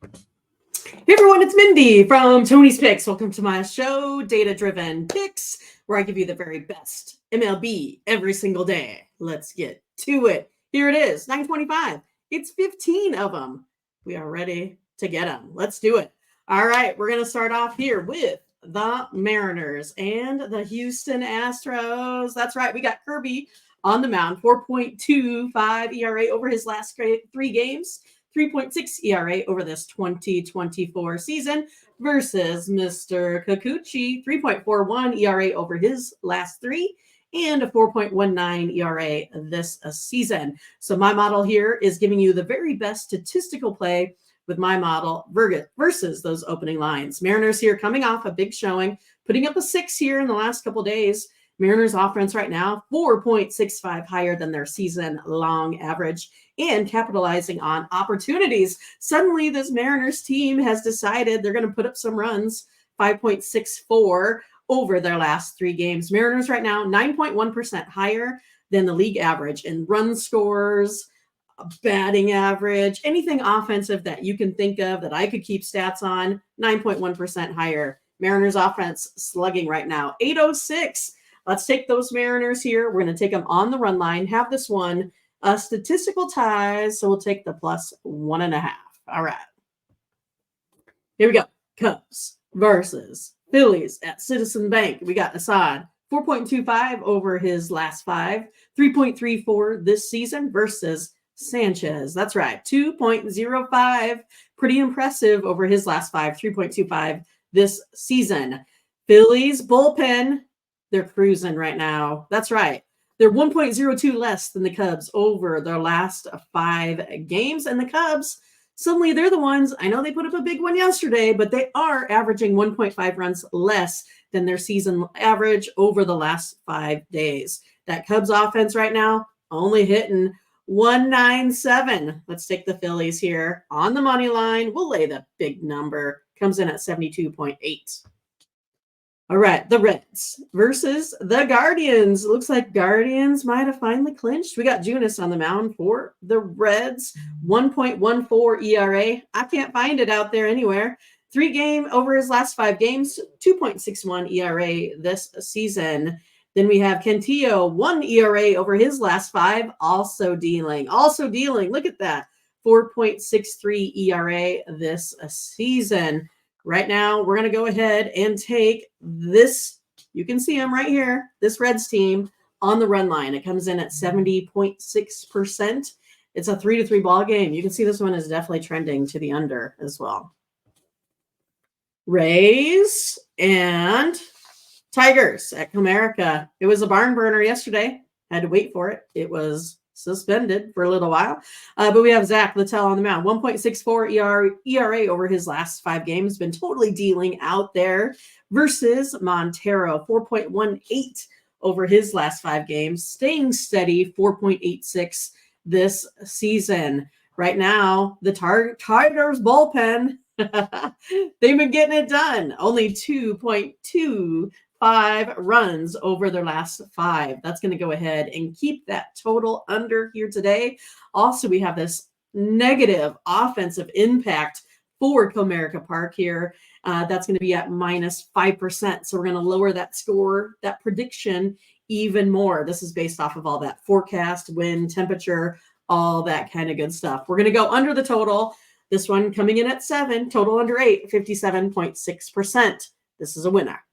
Hey everyone, it's Mindy from Tony's Picks. Welcome to my show, Data Driven Picks, where I give you the very best MLB every single day. Let's get to it. Here it is, 9:25. It's 15 of them. We are ready to get them. Let's do it. All right, we're going to start off here with the Mariners and the Houston Astros. That's right, we got Kirby on the mound, 4.25 ERA over his last three games. 3.6 ERA over this 2024 season versus Mr. Kikuchi, 3.41 ERA over his last three and a 4.19 ERA this season. So my model here is giving you the very best statistical play with my model versus those opening lines. Mariners here coming off a big showing, putting up a 6 here in the last couple days. Mariners offense right now, 4.65 higher than their season-long average and capitalizing on opportunities. Suddenly, this Mariners team has decided they're going to put up some runs, 5.64 over their last three games. Mariners right now, 9.1% higher than the league average in run scores, batting average, anything offensive that you can think of that I could keep stats on, 9.1% higher. Mariners offense slugging right now, 806. Let's take those Mariners here. We're going to take them on the run line, have this one statistical ties. So we'll take the +1.5. All right. Here we go. Cubs versus Phillies at Citizen Bank. We got Assad, 4.25 over his last five, 3.34 this season versus Sanchez. That's right, 2.05. Pretty impressive over his last five, 3.25 this season. Phillies bullpen, they're cruising right now. That's right. They're 1.02 less than the Cubs over their last five games. And the Cubs, suddenly they're the ones, I know they put up a big one yesterday, but they are averaging 1.5 runs less than their season average over the last 5 days. That Cubs offense right now only hitting 197. Let's take the Phillies here on the money line. We'll lay the big number. Comes in at 72.8. All right, the Reds versus the Guardians. Looks like Guardians might have finally clinched. We got Junis on the mound for the Reds, 1.14 ERA. I can't find it out there anywhere. 3 game over his last 5 games, 2.61 ERA this season. Then we have Cantillo, 1 ERA over his last 5, also dealing. Look at that, 4.63 ERA this season. Right now, we're going to go ahead and take this. You can see them right here, this Reds team on the run line. It comes in at 70.6%. It's a 3-3 ball game. You can see this one is definitely trending to the under as well. Rays and Tigers at Comerica. It was a barn burner yesterday. Had to wait for it. It was suspended for a little while. But we have Zach Littell on the mound. 1.64 ERA over his last 5 games. Been totally dealing out there versus Montero. 4.18 over his last 5 games. Staying steady, 4.86 this season. Right now, the Tigers bullpen, they've been getting it done. Only 2.25 runs over their last 5. That's going to go ahead and keep that total under here today. Also, we have this negative offensive impact for Comerica Park here. That's going to be at -5%. So we're going to lower that score, that prediction even more. This is based off of all that forecast, wind, temperature, all that kind of good stuff. We're going to go under the total. This one coming in at 7, total under 8, 57.6%. This is a winner.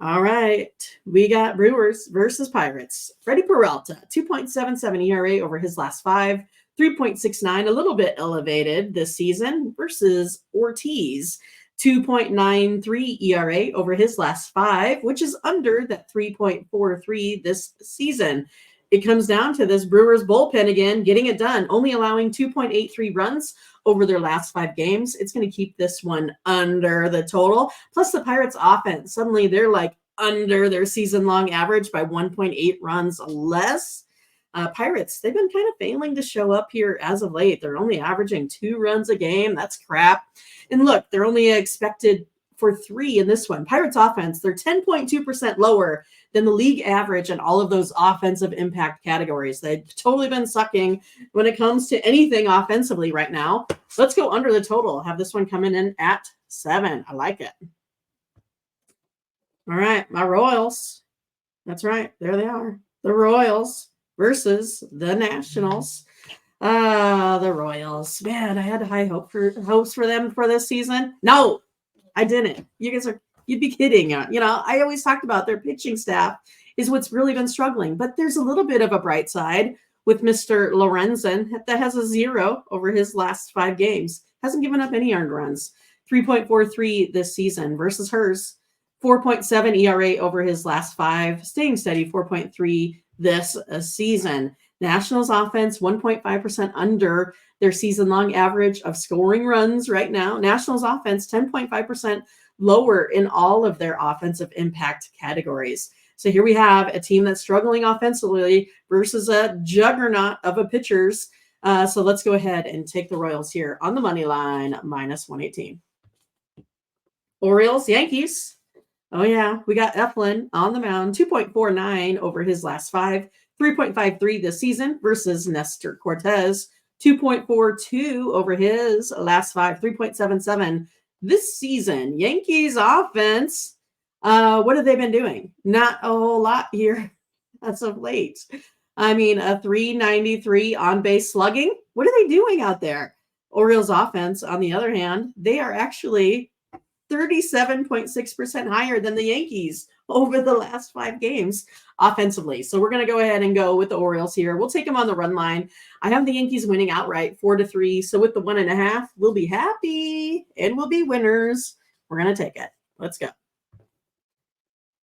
All right, we got Brewers versus Pirates. Freddie Peralta, 2.77 ERA over his last 5, 3.69, a little bit elevated this season versus Ortiz, 2.93 ERA over his last 5, which is under that 3.43 this season. It comes down to this Brewers bullpen again, getting it done, only allowing 2.83 runs over their last 5 games. It's going to keep this one under the total. Plus the Pirates offense, suddenly they're like under their season-long average by 1.8 runs less. Pirates, they've been kind of failing to show up here as of late. They're only averaging 2 runs a game. That's crap. And look, they're only expected for 3 in this one. Pirates offense, they're 10.2% lower than the league average in all of those offensive impact categories. They've totally been sucking when it comes to anything offensively right now. Let's go under the total. Have this one coming in at 7. I like it. All right, my Royals. That's right. There they are. The Royals versus the Nationals. The Royals. Man, I had high hopes for them for this season. No, I didn't. You'd be kidding. I always talked about their pitching staff is what's really been struggling, but there's a little bit of a bright side with Mr. Lorenzen that has a 0 over his last 5 games. Hasn't given up any earned runs. 3.43 this season versus hers. 4.7 ERA over his last 5, staying steady, 4.3 this season. Nationals offense, 1.5% under their season-long average of scoring runs right now. Nationals offense, 10.5% lower in all of their offensive impact categories. So here we have a team that's struggling offensively versus a juggernaut of a pitchers. So let's go ahead and take the Royals here on the money line, -118. Orioles, Yankees. Oh, yeah. We got Eflin on the mound, 2.49 over his last 5, 3.53 this season versus Nestor Cortez, 2.42 over his last 5, 3.77 this season. Yankees offense, what have they been doing? Not a whole lot here as of late. I mean, a 393 on base slugging. What are they doing out there? Orioles offense, on the other hand, they are actually 37.6% higher than the Yankees over the last 5 games offensively. So we're going to go ahead and go with the Orioles here. We'll take them on the run line. I have the Yankees winning outright 4-3. So with the 1.5, we'll be happy and we'll be winners. We're going to take it. Let's go.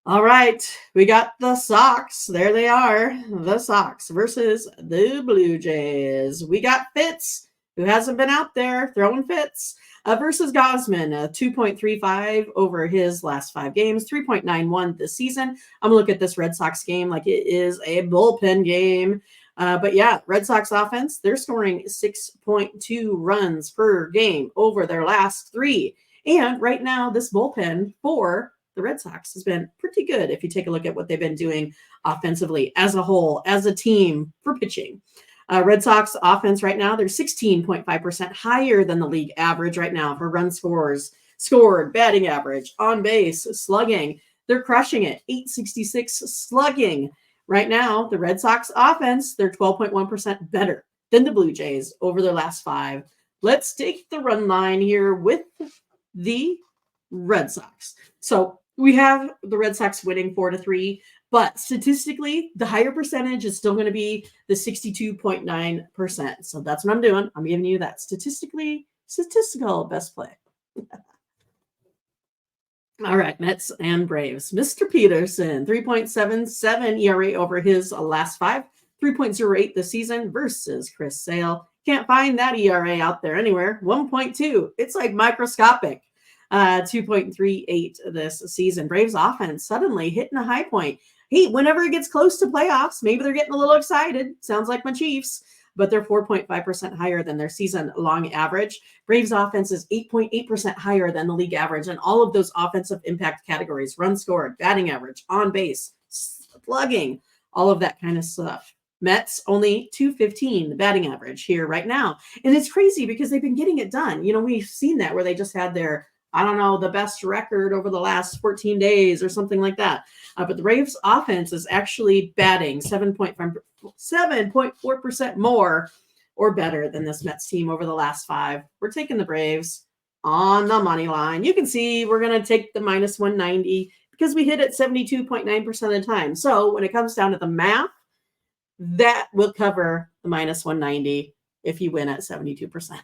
All right. We got the Sox. There they are. The Sox versus the Blue Jays. We got Fitz, who hasn't been out there throwing fits. Versus Gosman, 2.35 over his last 5 games, 3.91 this season. I'm going to look at this Red Sox game like it is a bullpen game. But yeah, Red Sox offense, they're scoring 6.2 runs per game over their last 3. And right now, this bullpen for the Red Sox has been pretty good if you take a look at what they've been doing offensively as a whole, as a team for pitching. Red Sox offense right now, they're 16.5% higher than the league average right now for run scored, batting average, on base, slugging. They're crushing it, 866 slugging. Right now, the Red Sox offense, they're 12.1% better than the Blue Jays over their last 5. Let's take the run line here with the Red Sox. So we have the Red Sox winning 4-3. But statistically, the higher percentage is still going to be the 62.9%. So that's what I'm doing. I'm giving you that statistical best play. All right, Mets and Braves. Mr. Peterson, 3.77 ERA over his last 5, 3.08 this season versus Chris Sale. Can't find that ERA out there anywhere. 1.2. It's like microscopic. 2.38 this season. Braves offense suddenly hitting a high point. Hey, whenever it gets close to playoffs, maybe they're getting a little excited. Sounds like my Chiefs, but they're 4.5% higher than their season-long average. Braves offense is 8.8% higher than the league average in all of those offensive impact categories: run scored, batting average, on base, slugging, all of that kind of stuff. Mets only 215, the batting average here right now. And it's crazy because they've been getting it done. We've seen that where they just had their the best record over the last 14 days or something like that. But the Braves offense is actually batting 7.4% more or better than this Mets team over the last 5. We're taking the Braves on the money line. You can see we're going to take the -190 because we hit it 72.9% of the time. So when it comes down to the math, that will cover the -190 if you win at 72%.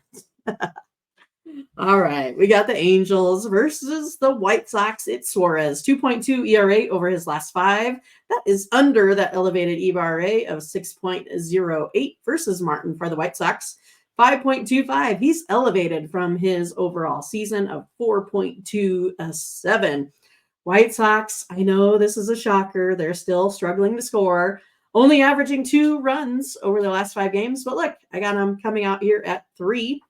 All right, we got the Angels versus the White Sox. It's Suarez, 2.2 ERA over his last 5. That is under that elevated ERA of 6.08 versus Martin for the White Sox. 5.25. He's elevated from his overall season of 4.27. White Sox, I know this is a shocker. They're still struggling to score, only averaging 2 runs over the last 5 games. But look, I got them coming out here at 3.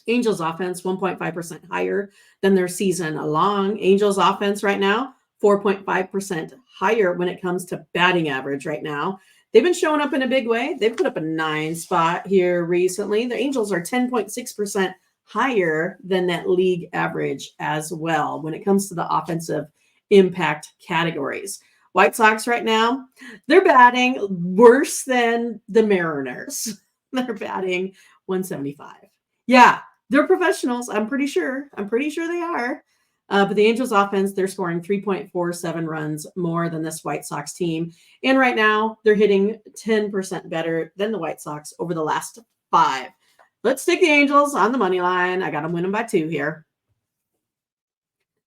Angels offense, 1.5% higher than their season long. Angels offense right now, 4.5% higher when it comes to batting average right now. They've been showing up in a big way. They've put up a 9 spot here recently. The Angels are 10.6% higher than that league average as well when it comes to the offensive impact categories. White Sox right now, they're batting worse than the Mariners. They're batting 175. Yeah, they're professionals. I'm pretty sure. They are. But the Angels offense, they're scoring 3.47 runs more than this White Sox team. And right now, they're hitting 10% better than the White Sox over the last 5. Let's take the Angels on the money line. I got them winning by 2 here.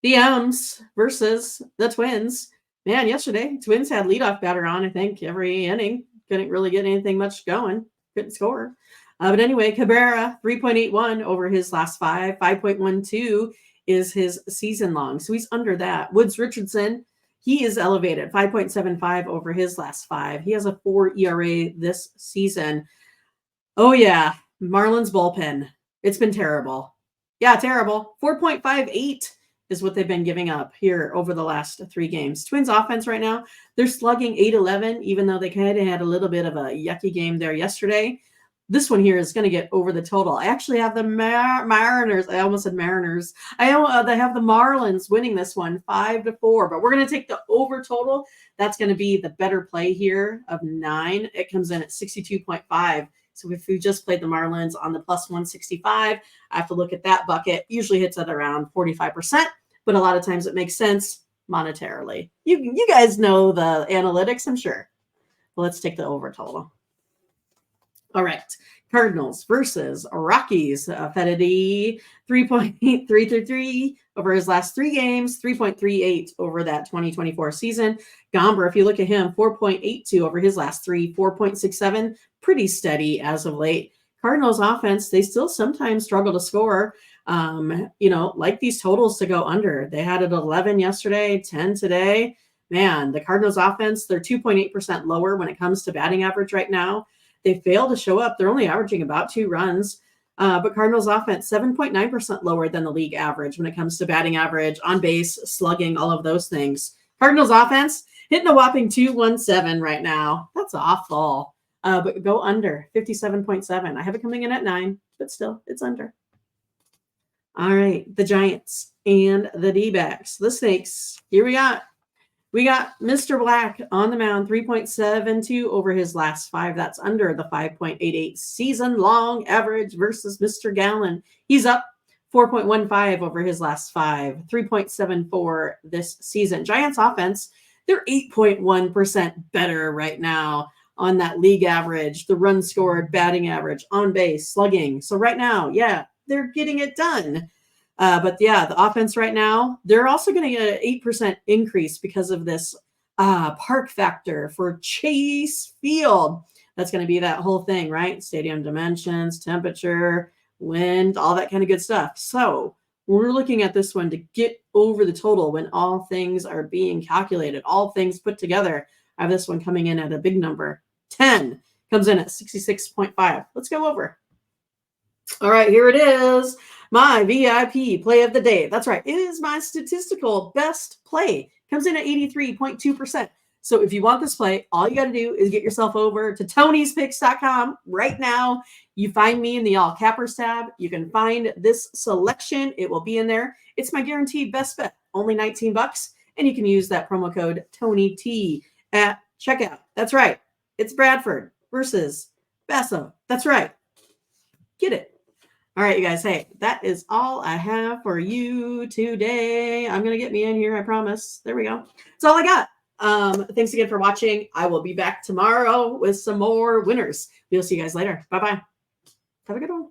The M's versus the Twins. Man, yesterday, Twins had leadoff batter on, I think, every inning. Couldn't really get anything much going. Couldn't score. But anyway, Cabrera, 3.81 over his last 5. 5.12 is his season long. So he's under that. Woods Richardson, he is elevated. 5.75 over his last 5. He has a 4 ERA this season. Oh, yeah. Marlins bullpen. It's been terrible. Yeah, terrible. 4.58 is what they've been giving up here over the last 3 games. Twins offense right now, they're slugging 811, even though they kind of had a little bit of a yucky game there yesterday. This one here is going to get over the total. I actually have the Mariners. I almost said Mariners. They have the Marlins winning this one 5-4, but we're going to take the over total. That's going to be the better play here of 9. It comes in at 62.5. So if we just played the Marlins on the plus 165, I have to look at that bucket. Usually hits at around 45%, but a lot of times it makes sense monetarily. You guys know the analytics, I'm sure. Well, let's take the over total. All right. Cardinals versus Rockies. Fedde, 3.333 over his last 3 games, 3.38 over that 2024 season. Gomber, if you look at him, 4.82 over his last 3, 4.67, pretty steady as of late. Cardinals offense, they still sometimes struggle to score. Like these totals to go under. They had it 11 yesterday, 10 today. Man, the Cardinals offense, they're 2.8% lower when it comes to batting average right now. They fail to show up. They're only averaging about 2 runs. But Cardinals offense, 7.9% lower than the league average when it comes to batting average, on base, slugging, all of those things. Cardinals offense hitting a whopping 217 right now. That's awful. But go under 57.7. I have it coming in at 9, but still it's under. All right. The Giants and the D-backs. The Snakes. Here we got Mr. Black on the mound, 3.72 over his last 5. That's under the 5.88 season-long average versus Mr. Gallen. He's up 4.15 over his last 5, 3.74 this season. Giants offense, they're 8.1% better right now on that league average, the run scored, batting average, on base, slugging. So right now, yeah, they're getting it done. But yeah, the offense right now, they're also going to get an 8% increase because of this park factor for Chase Field. That's going to be that whole thing, right? Stadium dimensions, temperature, wind, all that kind of good stuff. So we're looking at this one to get over the total when all things are being calculated, all things put together. I have this one coming in at a big number. 10 comes in at 66.5. Let's go over. All right, here it is. My VIP play of the day. That's right. It is my statistical best play. Comes in at 83.2%. So if you want this play, all you got to do is get yourself over to Tony'sPicks.com right now. You find me in the all cappers tab. You can find this selection. It will be in there. It's my guaranteed best bet. Only $19. And you can use that promo code TonyT at checkout. That's right. It's Bradford versus Basso. That's right. Get it. All right, you guys. Hey, that is all I have for you today. I'm going to get me in here, I promise. There we go. That's all I got. Thanks again for watching. I will be back tomorrow with some more winners. We'll see you guys later. Bye-bye. Have a good one.